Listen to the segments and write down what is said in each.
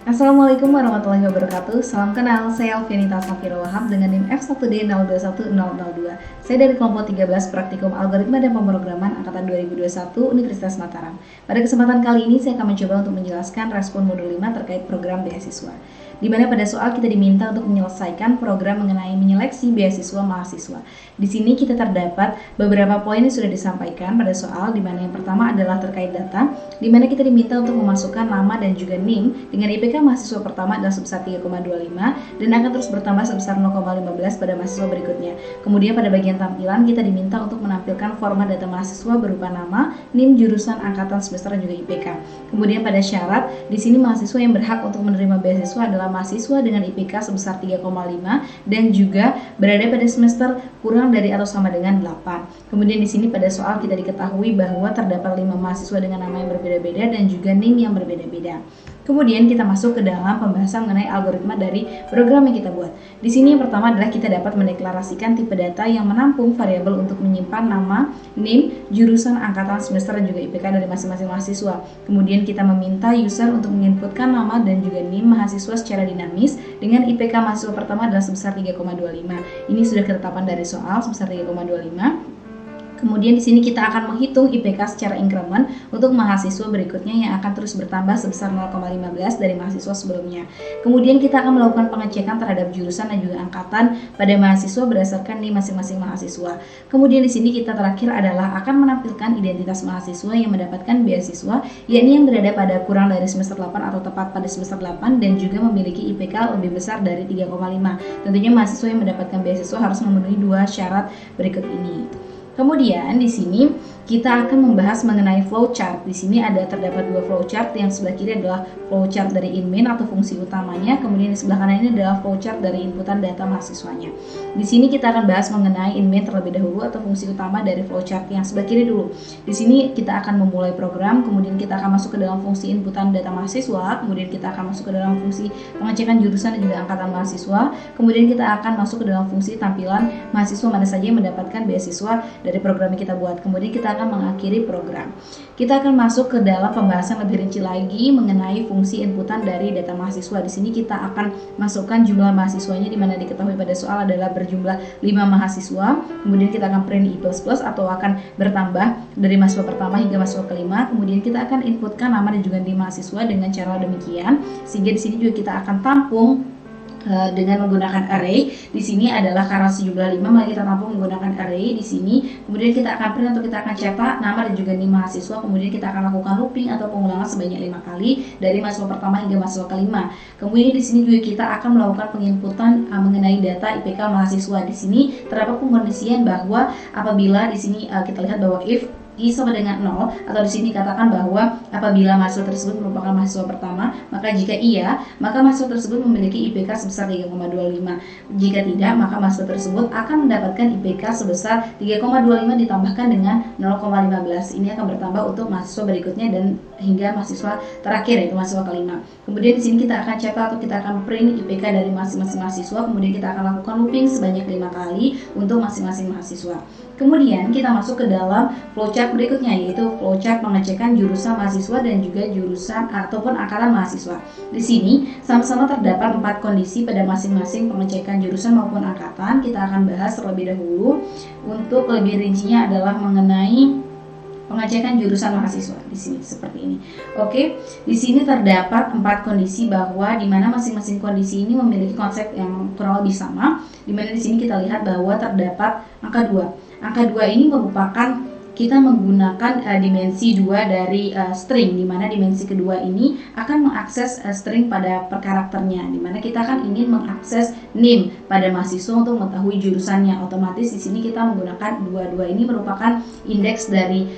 Assalamualaikum warahmatullahi wabarakatuh. Salam kenal, saya Alfianita Safira Wahab dengan NIM F1D021002. Saya dari kelompok 13 Praktikum Algoritma dan Pemrograman Angkatan 2021 Universitas Mataram. Pada kesempatan kali ini saya akan mencoba untuk menjelaskan respon modul 5 terkait program beasiswa, di mana pada soal kita diminta untuk menyelesaikan program mengenai menyeleksi beasiswa mahasiswa. Di sini kita terdapat beberapa poin yang sudah disampaikan pada soal, di mana yang pertama adalah terkait data, di mana kita diminta untuk memasukkan nama dan juga NIM dengan IPK mahasiswa pertama adalah sebesar 3,25 dan akan terus bertambah sebesar 0,15 pada mahasiswa berikutnya. Kemudian pada bagian tampilan kita diminta untuk menampilkan format data mahasiswa berupa nama, NIM, jurusan, angkatan, semester, dan juga IPK. Kemudian pada syarat, di sini mahasiswa yang berhak untuk menerima beasiswa adalah mahasiswa dengan IPK sebesar 3,5 dan juga berada pada semester kurang dari atau sama dengan 8. Kemudian di sini pada soal kita diketahui bahwa terdapat 5 mahasiswa dengan nama yang berbeda-beda dan juga NIM yang berbeda-beda. Kemudian kita masuk ke dalam pembahasan mengenai algoritma dari program yang kita buat. Di sini yang pertama adalah kita dapat mendeklarasikan tipe data yang menampung variabel untuk menyimpan nama, NIM, jurusan, angkatan, semester, dan juga IPK dari masing-masing mahasiswa. Kemudian kita meminta user untuk menginputkan nama dan juga NIM mahasiswa secara dinamis dengan IPK mahasiswa pertama adalah sebesar 3,25. Ini sudah ketetapan dari soal sebesar 3,25. Kemudian di sini kita akan menghitung IPK secara increment untuk mahasiswa berikutnya yang akan terus bertambah sebesar 0,15 dari mahasiswa sebelumnya. Kemudian kita akan melakukan pengecekan terhadap jurusan dan juga angkatan pada mahasiswa berdasarkan NIM masing-masing mahasiswa. Kemudian di sini kita terakhir adalah akan menampilkan identitas mahasiswa yang mendapatkan beasiswa, yakni yang berada pada kurang dari semester 8 atau tepat pada semester 8 dan juga memiliki IPK lebih besar dari 3,5. Tentunya mahasiswa yang mendapatkan beasiswa harus memenuhi 2 syarat berikut ini. Kemudian di sini kita akan membahas mengenai flowchart. Di sini ada terdapat 2 flowchart. Yang sebelah kiri adalah flowchart dari in main atau fungsi utamanya. Kemudian di sebelah kanan ini adalah flowchart dari inputan data mahasiswanya. Di sini kita akan bahas mengenai in main terlebih dahulu atau fungsi utama dari flowchart yang sebelah kiri dulu. Di sini kita akan memulai program, kemudian kita akan masuk ke dalam fungsi inputan data mahasiswa, kemudian kita akan masuk ke dalam fungsi pengecekan jurusan dan juga angkatan mahasiswa, kemudian kita akan masuk ke dalam fungsi tampilan mahasiswa mana saja yang mendapatkan beasiswa dari program yang kita buat. Kemudian kita akan mengakhiri program. Kita akan masuk ke dalam pembahasan lebih rinci lagi mengenai fungsi inputan dari data mahasiswa. Di sini kita akan masukkan jumlah mahasiswanya, di mana diketahui pada soal adalah berjumlah 5 mahasiswa. Kemudian kita akan print I++ atau akan bertambah dari mahasiswa pertama hingga mahasiswa kelima. Kemudian kita akan inputkan nama dan juga NIM mahasiswa dengan cara demikian, sehingga di sini juga kita akan tampung dengan menggunakan array. Di sini adalah karena sejumlah 5 maka kita tampung menggunakan array di sini. Kemudian kita akan print atau kita akan cetak nama dan juga NIM mahasiswa. Kemudian kita akan lakukan looping atau pengulangan sebanyak 5 kali dari mahasiswa pertama hingga mahasiswa kelima. Kemudian di sini juga kita akan melakukan penginputan mengenai data IPK mahasiswa. Di sini terdapat pengkondisian bahwa apabila di sini kita lihat bahwa if I sama dengan 0, atau di sini katakan bahwa apabila mahasiswa tersebut merupakan mahasiswa pertama, maka jika iya, maka mahasiswa tersebut memiliki IPK sebesar 3,25. Jika tidak, maka mahasiswa tersebut akan mendapatkan IPK sebesar 3,25 ditambahkan dengan 0,15. Ini akan bertambah untuk mahasiswa berikutnya dan hingga mahasiswa terakhir, yaitu mahasiswa kelima. Kemudian di sini kita akan cetak atau kita akan print IPK dari masing-masing mahasiswa. Kemudian kita akan lakukan looping sebanyak 5 kali untuk masing-masing mahasiswa. Kemudian kita masuk ke dalam flowchart berikutnya, yaitu flowchart pengecekan jurusan mahasiswa dan juga jurusan ataupun angkatan mahasiswa. Di sini sama-sama terdapat 4 kondisi pada masing-masing pengecekan jurusan maupun angkatan. Kita akan bahas terlebih dahulu. Untuk lebih rincinya adalah mengenai pengecekan jurusan mahasiswa di sini seperti ini. Oke, di sini terdapat 4 kondisi bahwa di mana masing-masing kondisi ini memiliki konsep yang kurang lebih sama. Di mana di sini kita lihat bahwa terdapat angka 2. Angka 2 ini merupakan kita menggunakan dimensi 2 dari string, di mana dimensi kedua ini akan mengakses string pada per karakternya, di mana kita akan ingin mengakses NIM pada mahasiswa untuk mengetahui jurusannya. Otomatis di sini kita menggunakan 22 ini merupakan indeks dari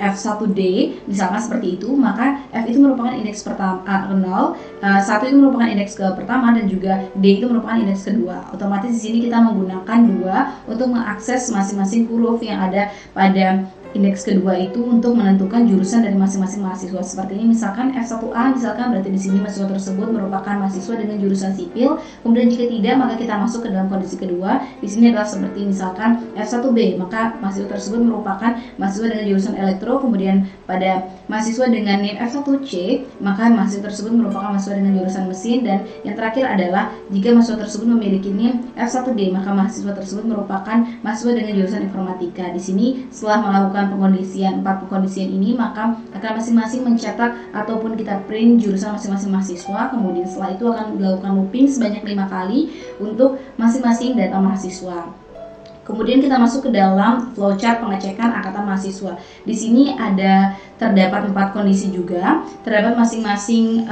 F1D, misalkan seperti itu, maka F itu merupakan indeks pertama 0, 1 itu merupakan indeks ke pertama dan juga D itu merupakan indeks kedua. Otomatis di sini kita menggunakan 2 untuk mengakses masing-masing huruf yang ada pada indeks kedua itu untuk menentukan jurusan dari masing-masing mahasiswa. Seperti ini misalkan F1A misalkan berarti di sini mahasiswa tersebut merupakan mahasiswa dengan jurusan sipil. Kemudian jika tidak maka kita masuk ke dalam kondisi kedua. Di sini adalah seperti misalkan F1B, maka mahasiswa tersebut merupakan mahasiswa dengan jurusan elektro. Kemudian pada mahasiswa dengan NIM F1C maka mahasiswa tersebut merupakan mahasiswa dengan jurusan mesin. Dan yang terakhir adalah jika mahasiswa tersebut memiliki NIM F1D maka mahasiswa tersebut merupakan mahasiswa dengan jurusan informatika. Di sini setelah melakukan empat pengkondisian ini maka akan masing-masing mencetak ataupun kita print jurusan masing-masing mahasiswa. Kemudian setelah itu akan dilakukan looping sebanyak 5 kali untuk masing-masing data mahasiswa. Kemudian kita masuk ke dalam flowchart pengecekan angkatan mahasiswa. Di sini terdapat 4 kondisi juga. Terdapat masing-masing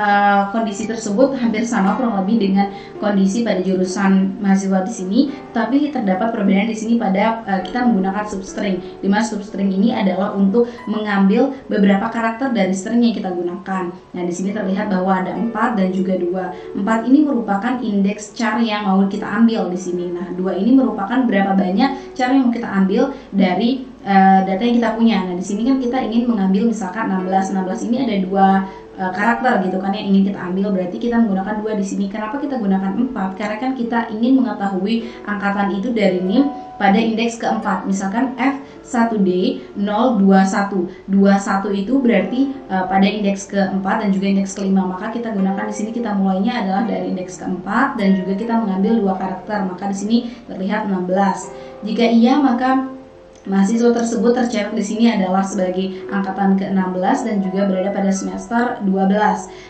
kondisi tersebut hampir sama kurang lebih dengan kondisi pada jurusan mahasiswa di sini, tapi terdapat perbedaan di sini pada kita menggunakan substring. Di mana substring ini adalah untuk mengambil beberapa karakter dari string yang kita gunakan. Nah, di sini terlihat bahwa ada 4 dan juga 2. 4 ini merupakan indeks char yang mau kita ambil di sini. Nah, 2 ini merupakan berapa banyak cara yang mau kita ambil dari data yang kita punya. Nah, di sini kan kita ingin mengambil misalkan 16. 16 ini ada 2 karakter gitu kan yang ingin kita ambil, berarti kita menggunakan 2 di sini. Kenapa kita gunakan 4? Karena kan kita ingin mengetahui angkatan itu dari NIM pada indeks keempat. Misalkan F1D 021. 21 itu berarti pada indeks keempat dan juga indeks kelima. Maka kita gunakan di sini, kita mulainya adalah dari indeks keempat dan juga kita mengambil 2 karakter. Maka di sini terlihat 16. Jika iya maka mahasiswa tersebut tercatat di sini adalah sebagai angkatan ke-16 dan juga berada pada semester 12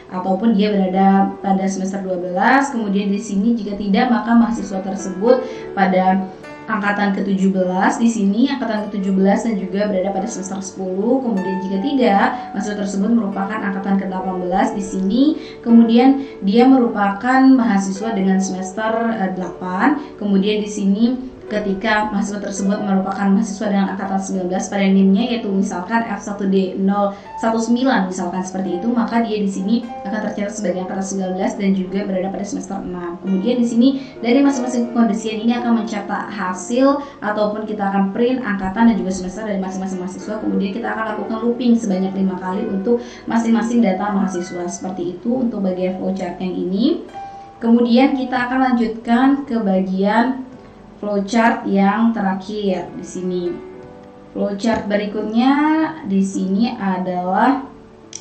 ataupun dia berada pada semester 12. Kemudian di sini jika tidak maka mahasiswa tersebut pada angkatan ke-17 di sini, angkatan ke-17 dan juga berada pada semester 10. Kemudian jika tidak, mahasiswa tersebut merupakan angkatan ke-18 di sini. Kemudian dia merupakan mahasiswa dengan semester 8. Kemudian di sini ketika mahasiswa tersebut merupakan mahasiswa dengan angkatan 19 pada NIM-nya yaitu misalkan F1D 019 misalkan seperti itu, maka dia di sini akan tercatat sebagai angkatan 19 dan juga berada pada semester 6. Kemudian di sini dari masing-masing kondisian ini akan mencetak hasil ataupun kita akan print angkatan dan juga semester dari masing-masing mahasiswa. Kemudian kita akan lakukan looping sebanyak 5 kali untuk masing-masing data mahasiswa. Seperti itu untuk bagian flowchart yang ini. Kemudian kita akan lanjutkan ke bagian flowchart yang terakhir di sini. Flowchart berikutnya di sini adalah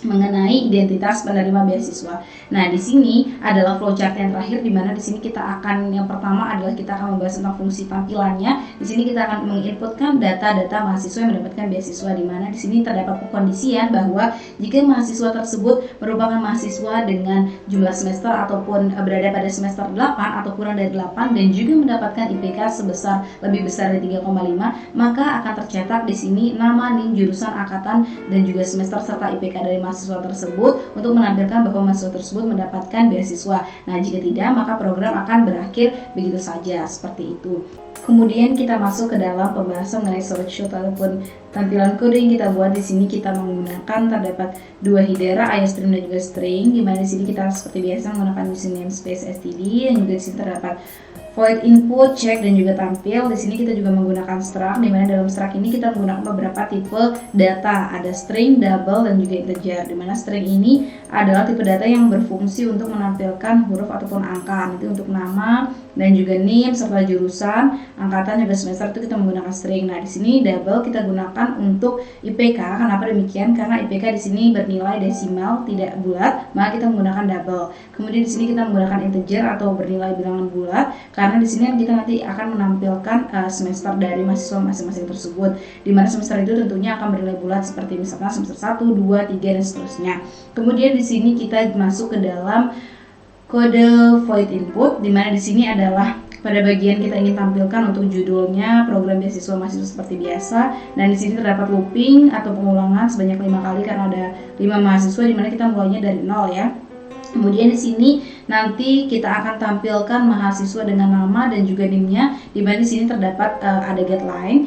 mengenai identitas penerima beasiswa. Nah, di sini adalah flowchart yang terakhir, di mana di sini kita akan, yang pertama adalah kita akan membahas tentang fungsi tampilannya. Di sini kita akan menginputkan data-data mahasiswa yang mendapatkan beasiswa, di mana di sini terdapat pengkondisian bahwa jika mahasiswa tersebut merupakan mahasiswa dengan jumlah semester ataupun berada pada semester 8 atau kurang dari 8 dan juga mendapatkan IPK lebih besar dari 3,5, maka akan tercetak di sini nama, NIM, jurusan, angkatan dan juga semester serta IPK dari mahasiswa tersebut untuk menampilkan bahwa mahasiswa tersebut mendapatkan beasiswa. Nah, jika tidak maka program akan berakhir begitu saja, seperti itu. Kemudian kita masuk ke dalam pembahasan mengenai shortcut ataupun tampilan kode yang kita buat. Di sini kita menggunakan terdapat 2 header, IOStream dan juga string, di mana di sini kita seperti biasa menggunakan using namespace std, dan juga di sini terdapat void input, check dan juga tampil. Di sini kita juga menggunakan struct, di mana dalam struct ini kita menggunakan beberapa tipe data, ada string, double dan juga integer. Di mana string ini adalah tipe data yang berfungsi untuk menampilkan huruf ataupun angka. Nanti untuk nama dan juga NIM serta jurusan, angkatan juga semester itu kita menggunakan string. Nah, di sini double kita gunakan untuk IPK. Kenapa demikian? Karena IPK di sini bernilai desimal tidak bulat, maka kita menggunakan double. Kemudian di sini kita menggunakan integer atau bernilai bilangan bulat, karena di sini kita nanti akan menampilkan semester dari mahasiswa masing-masing tersebut, di mana semester itu tentunya akan bernilai bulat seperti misalkan semester 1, 2, 3 dan seterusnya. Kemudian di sini kita masuk ke dalam kode void input, di mana di sini adalah pada bagian kita ingin tampilkan untuk judulnya program beasiswa mahasiswa seperti biasa. Dan di sini terdapat looping atau pengulangan sebanyak 5 kali karena ada 5 mahasiswa, di mana kita mulainya dari 0 ya. Kemudian di sini nanti kita akan tampilkan mahasiswa dengan nama dan juga NIM-nya, di mana di sini terdapat ada guideline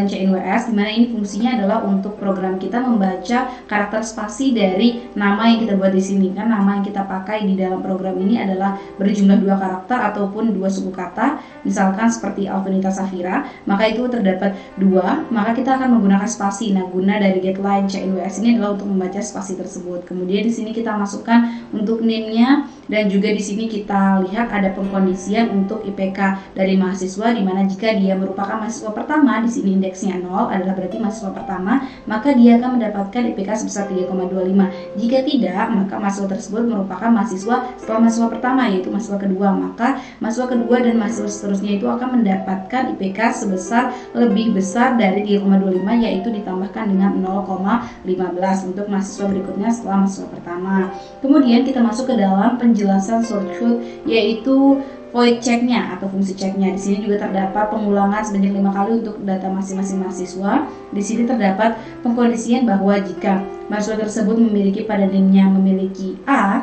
CINWS, di mana ini fungsinya adalah untuk program kita membaca karakter spasi dari nama yang kita buat di sini. Kan nama yang kita pakai di dalam program ini adalah berjumlah 2 karakter ataupun 2 suku kata, misalkan seperti Alvenita Safira, maka itu terdapat 2, maka kita akan menggunakan spasi. Nah, guna dari guideline CINWS ini adalah untuk membaca spasi tersebut. Kemudian di sini kita masukkan untuk NIM-nya, dan juga di sini kita lihat ada pengkondisian untuk IPK dari mahasiswa, di mana jika dia merupakan mahasiswa pertama, di sini indeksnya 0 adalah berarti mahasiswa pertama, maka dia akan mendapatkan IPK sebesar 3,25. Jika tidak, maka mahasiswa tersebut merupakan mahasiswa setelah mahasiswa pertama, yaitu mahasiswa kedua, maka mahasiswa kedua dan mahasiswa seterusnya itu akan mendapatkan IPK sebesar lebih besar dari 3,25, yaitu ditambahkan dengan 0,15 untuk mahasiswa berikutnya setelah mahasiswa pertama. Kemudian kita masuk ke dalam penjelasan short code, yaitu void check-nya atau fungsi check-nya. Di sini juga terdapat pengulangan sebanyak 5 kali untuk data masing-masing mahasiswa. Di sini terdapat pengkondisian bahwa jika mahasiswa tersebut memiliki pada NIM-nya memiliki A,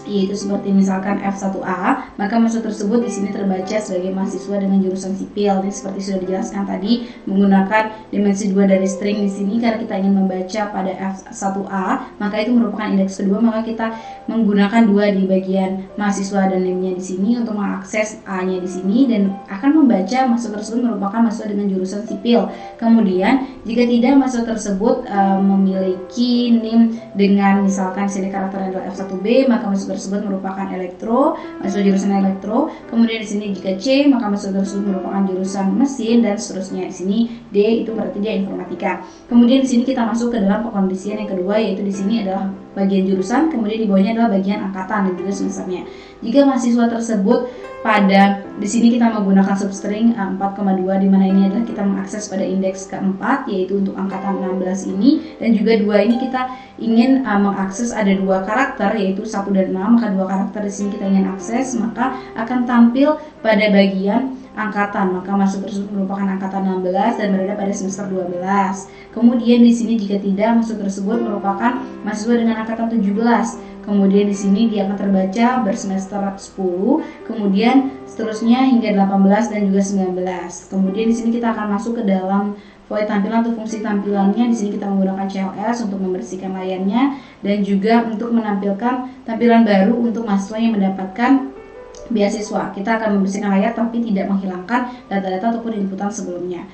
yaitu seperti misalkan F1A, maka mahasiswa tersebut di sini terbaca sebagai mahasiswa dengan jurusan sipil. Ini seperti sudah dijelaskan tadi, menggunakan dimensi 2 dari string di sini karena kita ingin membaca pada F1A, maka itu merupakan indeks kedua, maka kita menggunakan 2 di bagian mahasiswa dan NIM-nya di sini untuk mengakses A-nya di sini dan akan membaca mahasiswa tersebut merupakan mahasiswa dengan jurusan sipil. Kemudian jika tidak mahasiswa tersebut memiliki NIM dengan misalkan sini karakternya adalah F1B, maka mahasiswa tersebut merupakan elektro, mahasiswa jurusan elektro. Kemudian di sini jika C, maka mahasiswa tersebut merupakan jurusan mesin dan seterusnya. Di sini D itu berarti dia informatika. Kemudian di sini kita masuk ke dalam pengkondisian yang kedua, yaitu di sini adalah bagian jurusan, kemudian di bawahnya adalah bagian angkatan dan juga semesternya. Jika mahasiswa tersebut pada di sini kita menggunakan substring 4,2, di mana ini adalah kita mengakses pada indeks keempat, yaitu untuk angkatan 16 ini, dan juga 2 ini kita ingin mengakses ada 2 karakter, yaitu 1 dan 6, maka 2 karakter di sini kita ingin akses, maka akan tampil pada bagian angkatan, maka mahasiswa tersebut merupakan angkatan 16 dan berada pada semester 12. Kemudian di sini jika tidak, mahasiswa tersebut merupakan mahasiswa dengan angkatan 17. Kemudian di sini dia akan terbaca bersemester 10, kemudian seterusnya hingga 18 dan juga 19. Kemudian di sini kita akan masuk ke dalam void tampilan atau fungsi tampilannya. Di sini kita menggunakan CLS untuk membersihkan layarnya dan juga untuk menampilkan tampilan baru untuk mahasiswa yang mendapatkan beasiswa. Kita akan membersihkan layar tapi tidak menghilangkan data-data ataupun inputan sebelumnya.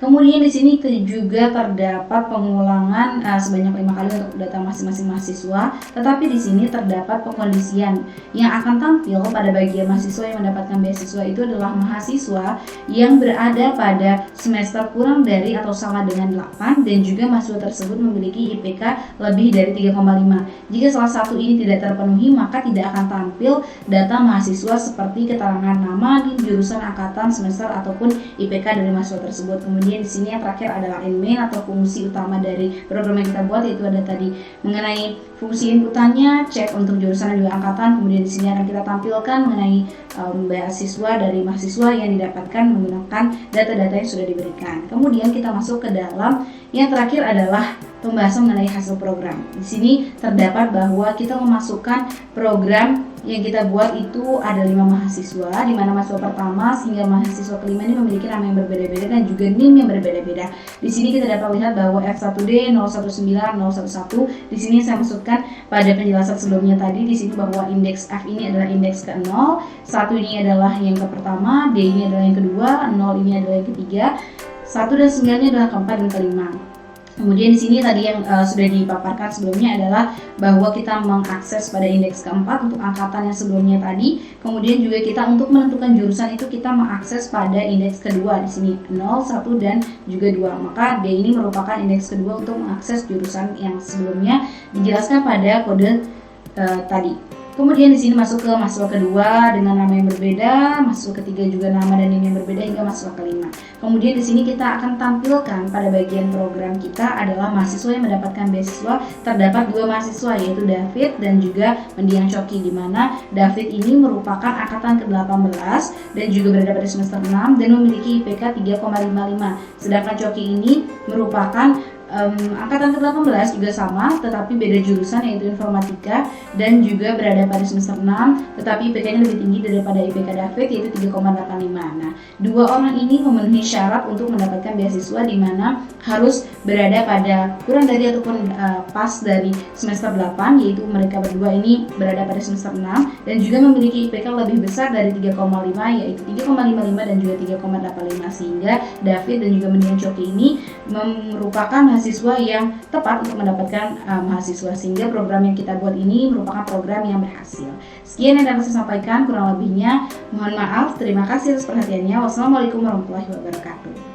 Kemudian di sini juga terdapat pengulangan sebanyak 5 kali untuk data masing-masing mahasiswa. Tetapi di sini terdapat pengkondisian yang akan tampil pada bagian mahasiswa yang mendapatkan beasiswa itu adalah mahasiswa yang berada pada semester kurang dari atau sama dengan 8 dan juga mahasiswa tersebut memiliki IPK lebih dari 3,5. Jika salah satu ini tidak terpenuhi, maka tidak akan tampil data mahasiswa seperti keterangan nama, NIM, jurusan, angkatan, semester ataupun IPK dari mahasiswa tersebut. Kemudian di sini yang terakhir adalah main atau fungsi utama dari program yang kita buat, yaitu ada tadi mengenai fungsi inputannya, cek untuk jurusan dan juga angkatan. Kemudian di sini akan kita tampilkan mengenai beasiswa dari mahasiswa yang didapatkan menggunakan data-data yang sudah diberikan. Kemudian kita masuk ke dalam yang terakhir adalah pembahasan mengenai hasil program. Di sini terdapat bahwa kita memasukkan program yang kita buat itu ada 5 mahasiswa, di mana mahasiswa pertama hingga mahasiswa kelima ini memiliki nama yang berbeda-beda dan juga NIM yang berbeda-beda. Di sini kita dapat lihat bahwa F1D 019 011. Di sini saya maksudkan pada penjelasan sebelumnya tadi di sini bahwa indeks F ini adalah indeks ke-0, 1 ini adalah yang ke pertama, D ini adalah yang kedua, 0 ini adalah yang ketiga, 1 dan 9 ini adalah keempat dan kelima. Kemudian di sini tadi yang sudah dipaparkan sebelumnya adalah bahwa kita mengakses pada indeks keempat untuk angkatan yang sebelumnya tadi. Kemudian juga kita untuk menentukan jurusan itu kita mengakses pada indeks kedua di sini 0, 1 dan juga 2. Maka D ini merupakan indeks kedua untuk mengakses jurusan yang sebelumnya dijelaskan pada kode tadi. Kemudian di sini masuk ke mahasiswa kedua dengan nama yang berbeda, mahasiswa ketiga juga nama dan NIM yang berbeda hingga mahasiswa kelima. Kemudian di sini kita akan tampilkan pada bagian program kita adalah mahasiswa yang mendapatkan beasiswa. Terdapat 2 mahasiswa yaitu David dan juga Mendiang Coki, di mana David ini merupakan angkatan ke-18 dan juga berada pada semester 6 dan memiliki IPK 3,55. Sedangkan Coki ini merupakan Angkatan ke-18 juga sama, tetapi beda jurusan yaitu informatika dan juga berada pada semester 6, tetapi IPK-nya lebih tinggi daripada IPK David yaitu 3,85. Nah, dua orang ini memenuhi syarat untuk mendapatkan beasiswa di mana harus berada pada kurang dari ataupun pas dari semester 8, yaitu mereka berdua ini berada pada semester 6 dan juga memiliki IPK lebih besar dari 3,5 yaitu 3,55 dan juga 3,85, sehingga David dan juga Mendiang Coki ini merupakan mahasiswa yang tepat untuk mendapatkan mahasiswa, sehingga program yang kita buat ini merupakan program yang berhasil. Sekian yang dapat saya sampaikan, kurang lebihnya mohon maaf. Terima kasih atas perhatiannya. Wassalamualaikum warahmatullahi wabarakatuh.